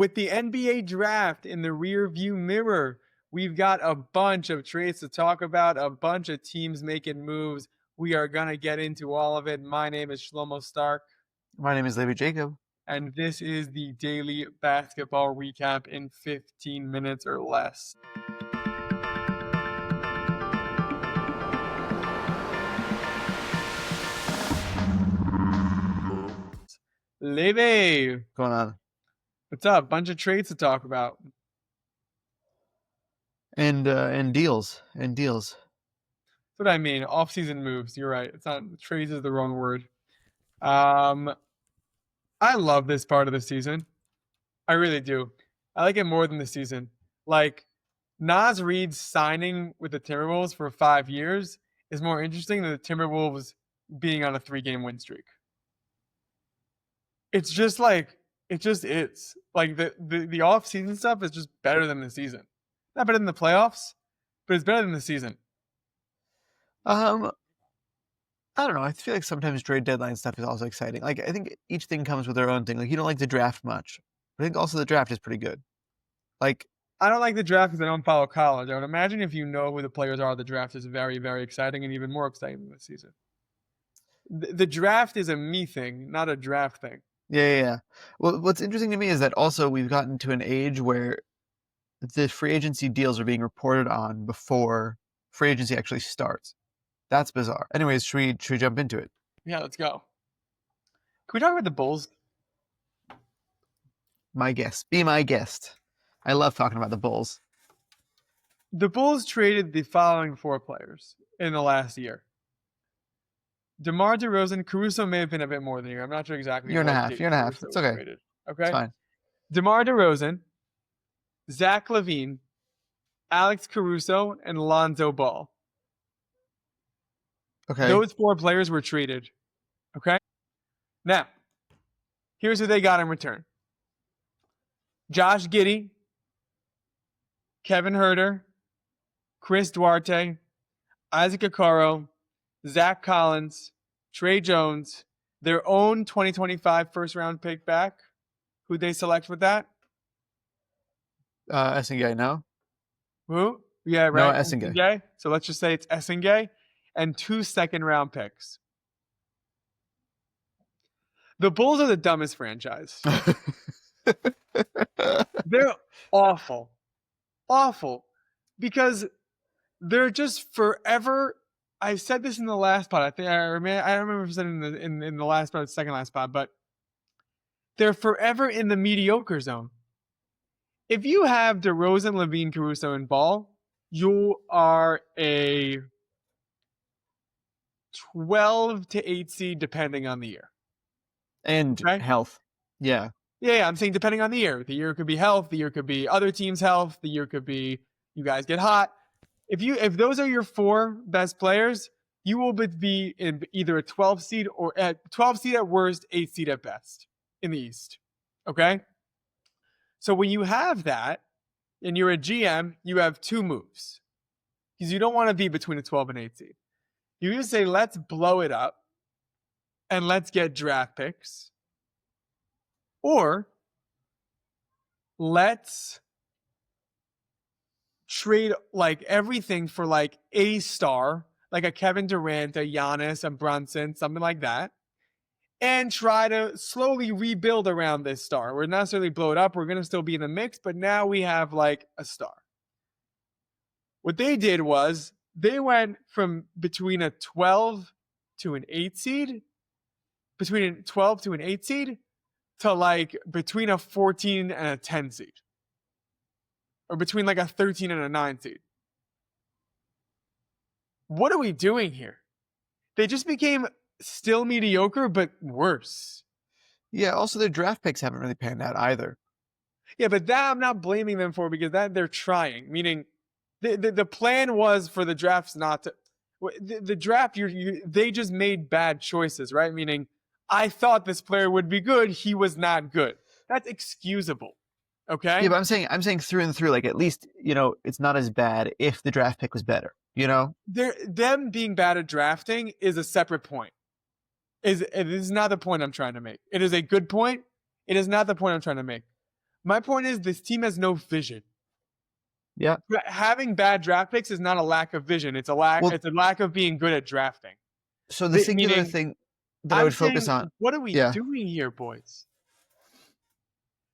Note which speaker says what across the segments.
Speaker 1: with the NBA draft in the rear view mirror, we've got a bunch of trades to talk about, a bunch of teams making moves. We are going to get into all of it. My name is Shlomo Stark.
Speaker 2: My name is Levi Jacob.
Speaker 1: And this is the daily basketball recap in 15 minutes or less. Levi,
Speaker 2: What's going on?
Speaker 1: what's up? Bunch of trades to talk about.
Speaker 2: And deals. That's
Speaker 1: what I mean. Off-season moves. You're right. It's not trades is the wrong word. I love this part of the season. I really do. I like it more than the season. Like Naz Reid signing with the Timberwolves for 5 years is more interesting than the Timberwolves being on a 3-game win streak. It's just like it's like the off-season stuff is just better than the season. Not better than the playoffs, but it's better than the season.
Speaker 2: I don't know. I feel like sometimes trade deadline stuff is also exciting. Like I think each thing comes with their own thing. Like you don't like the draft much. I think also the draft is pretty good. Like
Speaker 1: I don't like the draft because I don't follow college. I would imagine if you know who the players are, the draft is very, very exciting and even more exciting than the season. The draft is a me thing, not a draft thing.
Speaker 2: Yeah. Well, what's interesting to me is that also we've gotten to an age where the free agency deals are being reported on before free agency actually starts. That's bizarre. Anyways, should we jump into it?
Speaker 1: Yeah, let's go. Can we talk about the Bulls?
Speaker 2: My guest. Be my guest. I love talking about the Bulls.
Speaker 1: The Bulls traded the following 4 players in the last year. DeMar DeRozan, Caruso may have been a bit more than a year. I'm not sure exactly.
Speaker 2: Year and a half. It's okay.
Speaker 1: Traded.
Speaker 2: Okay. It's fine.
Speaker 1: DeMar DeRozan, Zach LaVine, Alex Caruso, and Lonzo Ball.
Speaker 2: Okay.
Speaker 1: Those 4 players were traded. Okay. Now, here's who they got in return. Josh Giddey, Kevin Huerter, Chris Duarte, Isaac Okoro, Zach Collins, Trey Jones, their own 2025 first-round pick back. Who'd they select with that?
Speaker 2: Essengay, no?
Speaker 1: Who? Yeah, right.
Speaker 2: No, Essengay.
Speaker 1: So let's just say it's Essengay and 2 second-round picks. The Bulls are the dumbest franchise. They're awful. Awful. Because they're just forever. I said this in the last pod. I don't remember if I said it in the last pod, second last pod, but they're forever in the mediocre zone. If you have DeRozan, LaVine, Caruso, and Ball, you are a 12 to 8 seed depending on the year.
Speaker 2: And health. Yeah.
Speaker 1: Yeah, I'm saying depending on the year. The year could be health, the year could be other teams' health, the year could be you guys get hot. If those are your 4 best players, you will be in either a 12 seed or at 12 seed at worst, 8 seed at best in the East. Okay? So when you have that and you're a GM, you have 2 moves. Because you don't want to be between a 12 and 8 seed. You just say, let's blow it up and let's get draft picks. Or let's trade like everything for like a star, like a Kevin Durant, a Giannis, a Brunson, something like that, and try to slowly rebuild around this star. We're not necessarily blow it up. We're going to still be in the mix, but now we have like a star. What they did was they went from between a 12 to an 8 seed, between a 12 to an 8 seed, to like between a 14 and a 10 seed. Or between like a 13 and a 9 seed. What are we doing here? They just became still mediocre, but worse.
Speaker 2: Yeah, also their draft picks haven't really panned out either.
Speaker 1: Yeah, but that I'm not blaming them for because that they're trying. Meaning, the plan was for the drafts not to. The draft, they just made bad choices, right? Meaning, I thought this player would be good. He was not good. That's excusable. Okay.
Speaker 2: Yeah, but I'm saying through and through, like at least, it's not as bad if the draft pick was better,
Speaker 1: Them being bad at drafting is a separate point. It is not the point I'm trying to make. It is a good point. It is not the point I'm trying to make. My point is this team has no vision.
Speaker 2: Yeah.
Speaker 1: Having bad draft picks is not a lack of vision. It's a lack.
Speaker 2: Well,
Speaker 1: It's a lack of being good at drafting.
Speaker 2: so the singular
Speaker 1: Meaning,
Speaker 2: thing that I
Speaker 1: I'm
Speaker 2: would focus
Speaker 1: saying,
Speaker 2: on,
Speaker 1: what are we
Speaker 2: yeah,
Speaker 1: doing here, boys?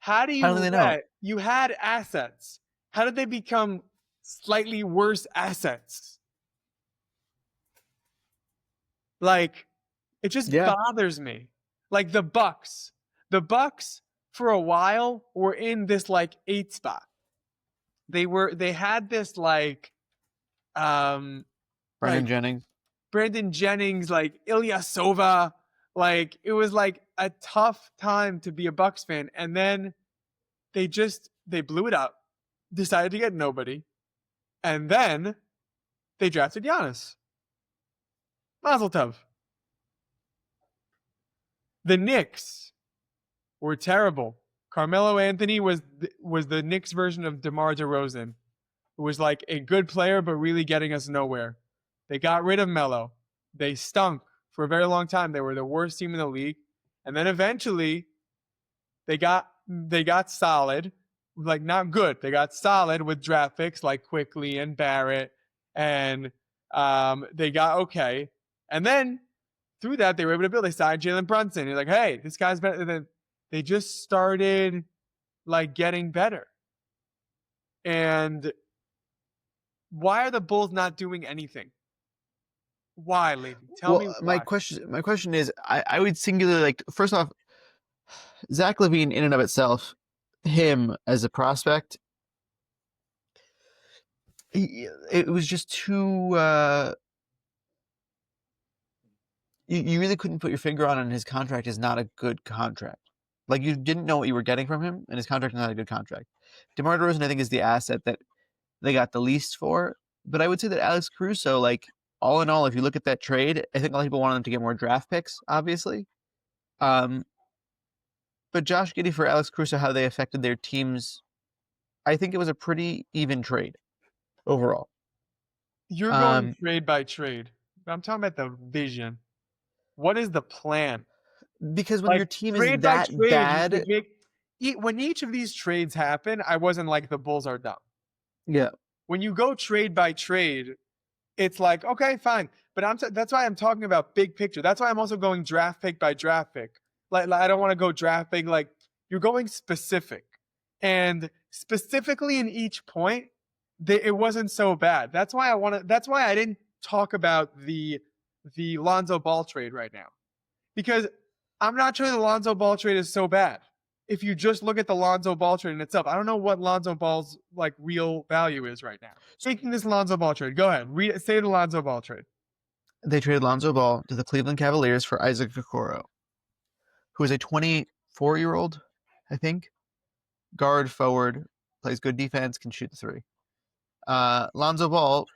Speaker 1: How do
Speaker 2: I don't
Speaker 1: you
Speaker 2: really know.
Speaker 1: let you had assets? How did they become slightly worse assets? Like, it just
Speaker 2: Yeah.
Speaker 1: bothers me. Like the Bucks. The Bucks for a while were in this like 8 spot. They had this um
Speaker 2: Brandon
Speaker 1: like
Speaker 2: Jennings.
Speaker 1: Brandon Jennings, like Ilyasova. Like it was like a tough time to be a Bucks fan. And then they blew it up, decided to get nobody, and then they drafted Giannis. Mazel tov. The Knicks were terrible. Carmelo Anthony was the Knicks version of DeMar DeRozan, who was like a good player but really getting us nowhere. They got rid of Melo. They stunk for a very long time. They were the worst team in the league, and then eventually they got solid, like not good. They got solid with draft picks like Quickly and Barrett, and they got okay. And then through that, they were able to build. They signed Jalen Brunson. You're like, hey, this guy's better. And then they just started like getting better. And why are the Bulls not doing anything? Why, Levi? Tell me
Speaker 2: My
Speaker 1: why.
Speaker 2: question is, I would singularly like, first off, Zach LaVine in and of itself, him as a prospect, it was just too. You really couldn't put your finger on it, and his contract is not a good contract. Like you didn't know what you were getting from him, and his contract is not a good contract. DeMar DeRozan, I think, is the asset that they got the least for. But I would say that Alex Caruso, like all in all, if you look at that trade, I think a lot of people wanted him to get more draft picks, obviously. But Josh Giddey for Alex Caruso, how they affected their teams, I think it was a pretty even trade overall.
Speaker 1: You're going trade by trade. I'm talking about the vision. What is the plan?
Speaker 2: Because when
Speaker 1: Like
Speaker 2: your team is
Speaker 1: trade by
Speaker 2: that
Speaker 1: trade, you
Speaker 2: bad,
Speaker 1: could make when each of these trades happen, I wasn't like the Bulls are dumb.
Speaker 2: yeah.
Speaker 1: When you go trade by trade, it's like, okay, fine. But that's why I'm talking about big picture. That's why I'm also going draft pick by draft pick. Like I don't want to go draft pick. Like you're going specific, and specifically in each point, it wasn't so bad. That's why That's why I didn't talk about the Lonzo Ball trade right now, because I'm not sure the Lonzo Ball trade is so bad. If you just look at the Lonzo Ball trade in itself, I don't know what Lonzo Ball's like real value is right now. Taking this Lonzo Ball trade, go ahead, say the Lonzo Ball trade.
Speaker 2: They traded Lonzo Ball to the Cleveland Cavaliers for Isaac Okoro, who is a 24-year-old, I think, guard forward, plays good defense, can shoot the three. Lonzo Ball,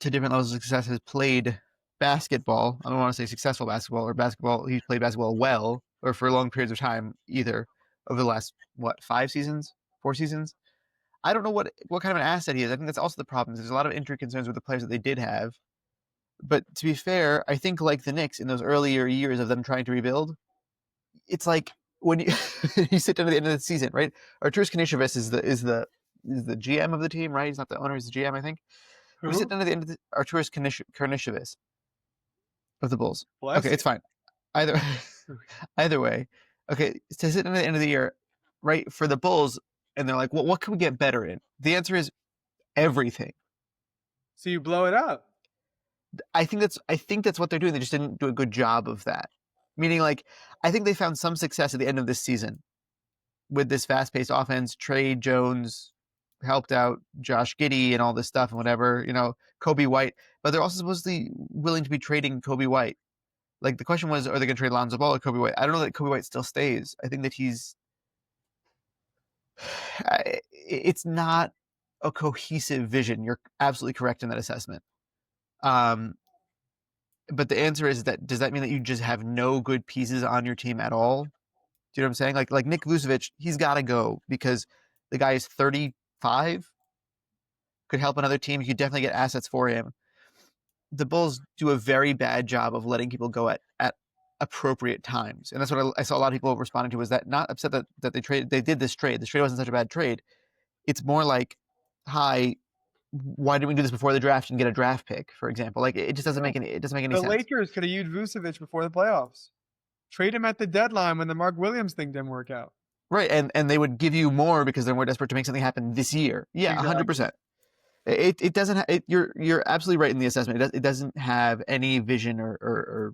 Speaker 2: to different levels of success, has played basketball. I don't want to say successful basketball or basketball. He's played basketball well, or for long periods of time, either over the last 5 seasons, 4 seasons. I don't know what kind of an asset he is. I think that's also the problem. There's a lot of injury concerns with the players that they did have. But to be fair, I think like the Knicks in those earlier years of them trying to rebuild, it's like when you you sit down at the end of the season, right? Arturas Karnisovas is the GM of the team, right? He's not the owner, he's the GM, I think. We sit down at the end of Arturas Karnisovas of the Bulls.
Speaker 1: Bless
Speaker 2: Okay, it's fine. Either way, okay, to sit down at the end of the year, right, for the Bulls, and they're like, well, what can we get better in? The answer is everything.
Speaker 1: So you blow it up.
Speaker 2: I think that's what they're doing. They just didn't do a good job of that. Meaning, like, I think they found some success at the end of this season with this fast-paced offense. Trey Jones helped out Josh Giddey and all this stuff and whatever, Kobe White. But they're also supposedly willing to be trading Kobe White. Like, the question was, are they going to trade Lonzo Ball or Kobe White? I don't know that Kobe White still stays. I think that it's not a cohesive vision. You're absolutely correct in that assessment. But the answer is does that mean that you just have no good pieces on your team at all? Do you know what I'm saying? Like Nick Vucevic, he's got to go because the guy is 35, could help another team. You could definitely get assets for him. The Bulls do a very bad job of letting people go at appropriate times. And that's what I saw a lot of people responding to, was that not upset that they did this trade. This trade wasn't such a bad trade. It's more like, hi, why didn't we do this before the draft and get a draft pick, for example? Like, it just doesn't make any
Speaker 1: The
Speaker 2: sense.
Speaker 1: Lakers could have used Vucevic before the playoffs. Trade him at the deadline when the Mark Williams thing didn't work out.
Speaker 2: Right, and they would give you more because they're more desperate to make something happen this year. Yeah,
Speaker 1: Exactly.
Speaker 2: 100%. It doesn't. You're absolutely right in the assessment. It doesn't have any vision or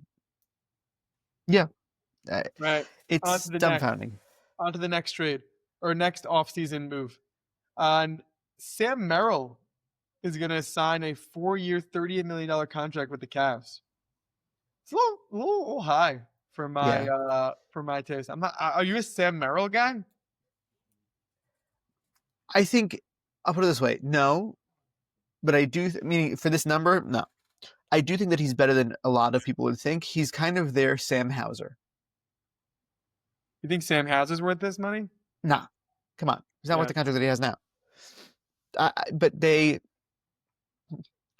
Speaker 2: yeah.
Speaker 1: Right.
Speaker 2: It's dumbfounding.
Speaker 1: On to the next trade or next offseason move. And Sam Merril is going to sign a 4-year, $38 million contract with the Cavs. It's a little high for my taste. I'm not. Are you a Sam Merril guy?
Speaker 2: I think I'll put it this way: no, but I do. Meaning for this number, no. I do think that he's better than a lot of people would think. He's kind of their Sam Hauser.
Speaker 1: You think Sam Hauser's worth this money?
Speaker 2: Nah, come on, he's not worth the contract that he has now. But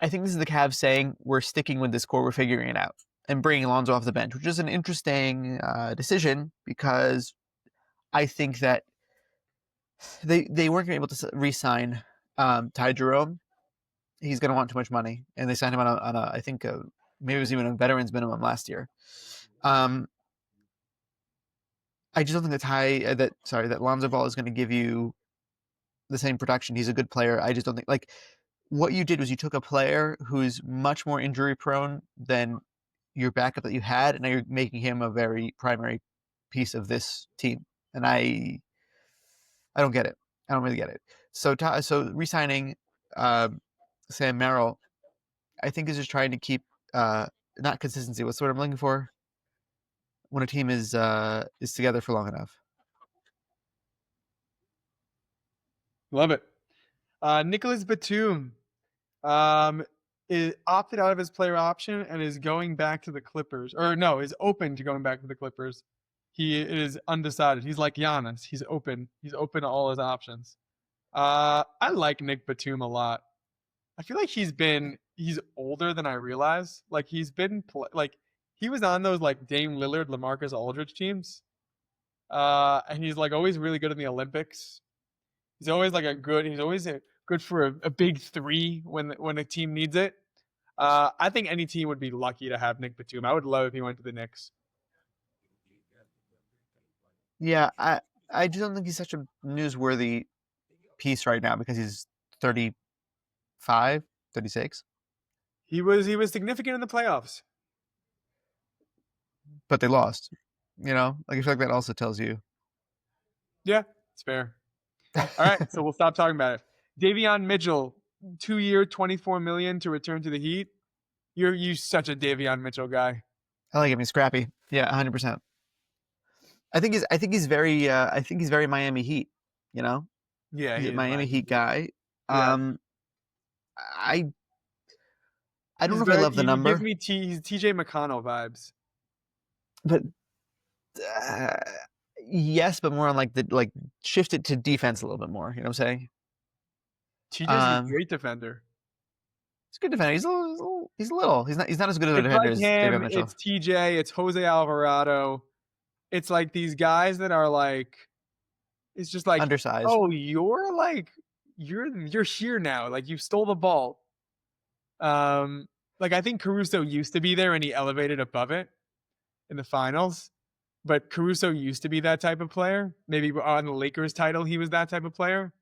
Speaker 2: I think this is the Cavs saying, we're sticking with this core, we're figuring it out, and bringing Lonzo off the bench, which is an interesting decision, because I think that they weren't able to re-sign Ty Jerome. He's going to want too much money, and they signed him on a I think maybe it was even a veterans minimum last year. I just don't think that Lonzo Ball is going to give you the same production. He's a good player. I just don't think, like, what you did was you took a player who's much more injury prone than your backup that you had, and now you're making him a very primary piece of this team. And I don't get it. I don't really get it. So re-signing Sam Merril, I think, is just trying to keep not consistency. What's the word I'm looking for? When a team is together for long enough.
Speaker 1: Love it. Nicholas Batum is opted out of his player option and is going back to the Clippers. Or no, is open to going back to the Clippers. He is undecided. He's like Giannis. He's open. He's open to all his options. I like Nick Batum a lot. I feel like he's older than I realize. Like he was on those like Dame Lillard, LaMarcus Aldridge teams. And he's like always really good in the Olympics. He's always good for a big three when a team needs it. I think any team would be lucky to have Nick Batum. I would love if he went to the Knicks.
Speaker 2: Yeah, I just don't think he's such a newsworthy piece right now, because he's 35, 36.
Speaker 1: He was significant in the playoffs.
Speaker 2: But they lost. You know? Like, I feel like that also tells you.
Speaker 1: Yeah, it's fair. All right, so we'll stop talking about it. Davion Mitchell, 2-year, $24 million to return to the Heat. You're such a Davion Mitchell guy.
Speaker 2: I like him. He's scrappy. Yeah, 100%. I think he's very Miami Heat. You know?
Speaker 1: Yeah,
Speaker 2: he's a Miami Heat guy.
Speaker 1: Yeah.
Speaker 2: I don't know if I love the number.
Speaker 1: He gives me he's TJ McConnell vibes.
Speaker 2: But yes, but more on like shift it to defense a little bit more. You know what I'm saying?
Speaker 1: TJ's a great defender.
Speaker 2: He's a good defender. He's little. He's not as good of a defender as
Speaker 1: Davion
Speaker 2: Mitchell.
Speaker 1: It's TJ. It's Jose Alvarado. It's like these guys that are like, it's just like
Speaker 2: undersized.
Speaker 1: Oh, you're here now. Like you stole the ball. Like I think Caruso used to be there and he elevated above it in the finals. But Caruso used to be that type of player. Maybe on the Lakers title, he was that type of player.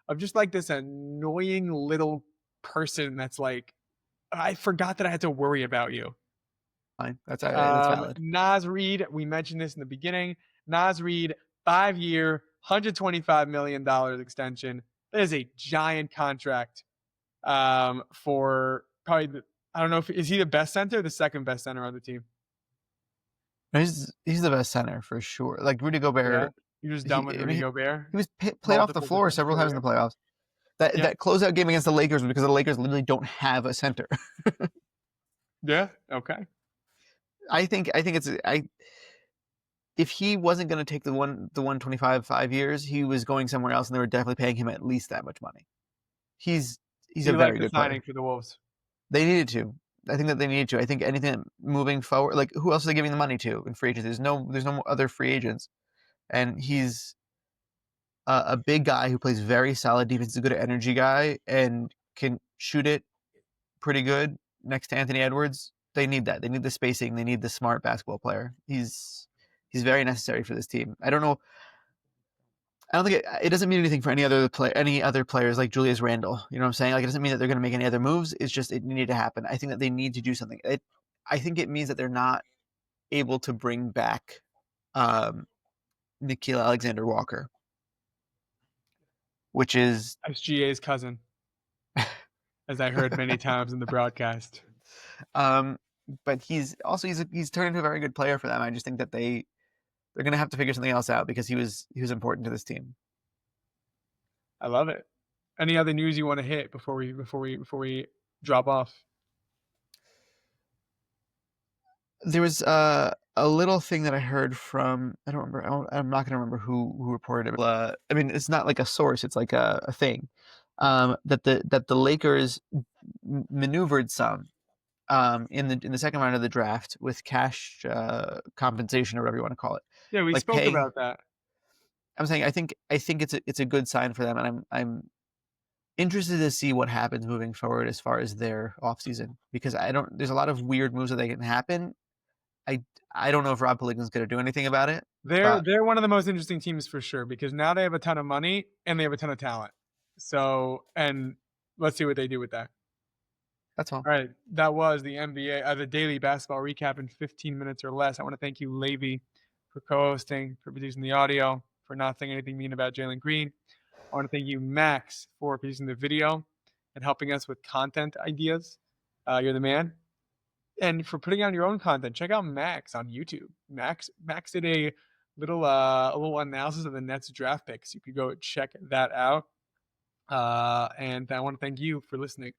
Speaker 1: Of just like this annoying little person that's like, I forgot that I had to worry about you.
Speaker 2: Fine. That's valid.
Speaker 1: Naz Reid, we mentioned this in the beginning. Naz Reid, 5-year, $125 million extension. That is a giant contract for probably, I don't know is he the best center or the second best center on the team?
Speaker 2: No, he's the best center for sure. Like Rudy Gobert.
Speaker 1: Yeah. You're just done with Rudy Gobert?
Speaker 2: He was played off the floor several times in the playoffs. That closeout game against the Lakers was because the Lakers literally don't have a center.
Speaker 1: Yeah. Okay.
Speaker 2: I think if he wasn't going to take the 125 5 years, he was going somewhere else, and they were definitely paying him at least that much money. He's a very good
Speaker 1: signing
Speaker 2: player.
Speaker 1: for the Wolves.
Speaker 2: They needed to. I think that they need to. I think anything moving forward, like who else are they giving the money to in free agents? There's no other free agents, and he's a big guy who plays very solid defense. He's a good energy guy and can shoot it pretty good next to Anthony Edwards. They need that. They need the spacing. They need the smart basketball player. He's very necessary for this team. I don't know. I don't think it doesn't mean anything for any other players like Julius Randle. You know what I'm saying? Like it doesn't mean that they're going to make any other moves. It's just it needed to happen. I think that they need to do something. I think it means that they're not able to bring back Nickeil Alexander-Walker, which is
Speaker 1: SGA's cousin, as I heard many times in the broadcast.
Speaker 2: But he's turned into a very good player for them. I just think that they're going to have to figure something else out because he was important to this team.
Speaker 1: I love it. Any other news you want to hit before we drop off?
Speaker 2: There was a little thing that I heard from I don't remember. I'm not going to remember who reported it. I mean, it's not like a source. It's like a thing that the Lakers maneuvered some in the second round of the draft with cash compensation or whatever you want to call it.
Speaker 1: Yeah, we spoke about that.
Speaker 2: I'm saying I think it's a good sign for them, and I'm interested to see what happens moving forward as far as their offseason because there's a lot of weird moves that can happen. I don't know if Rob Pelinka's going to do anything about it.
Speaker 1: They're one of the most interesting teams for sure because now they have a ton of money and they have a ton of talent. So, and let's see what they do with that.
Speaker 2: That's all.
Speaker 1: All right, that was the NBA, the daily basketball recap in 15 minutes or less. I want to thank you, Levi, for co-hosting, for producing the audio, for not saying anything mean about Jalen Green. I want to thank you, Max, for producing the video and helping us with content ideas. You're the man. And for putting out your own content, check out Max on YouTube. Max did a little analysis of the Nets draft picks. You could go check that out. And I want to thank you for listening.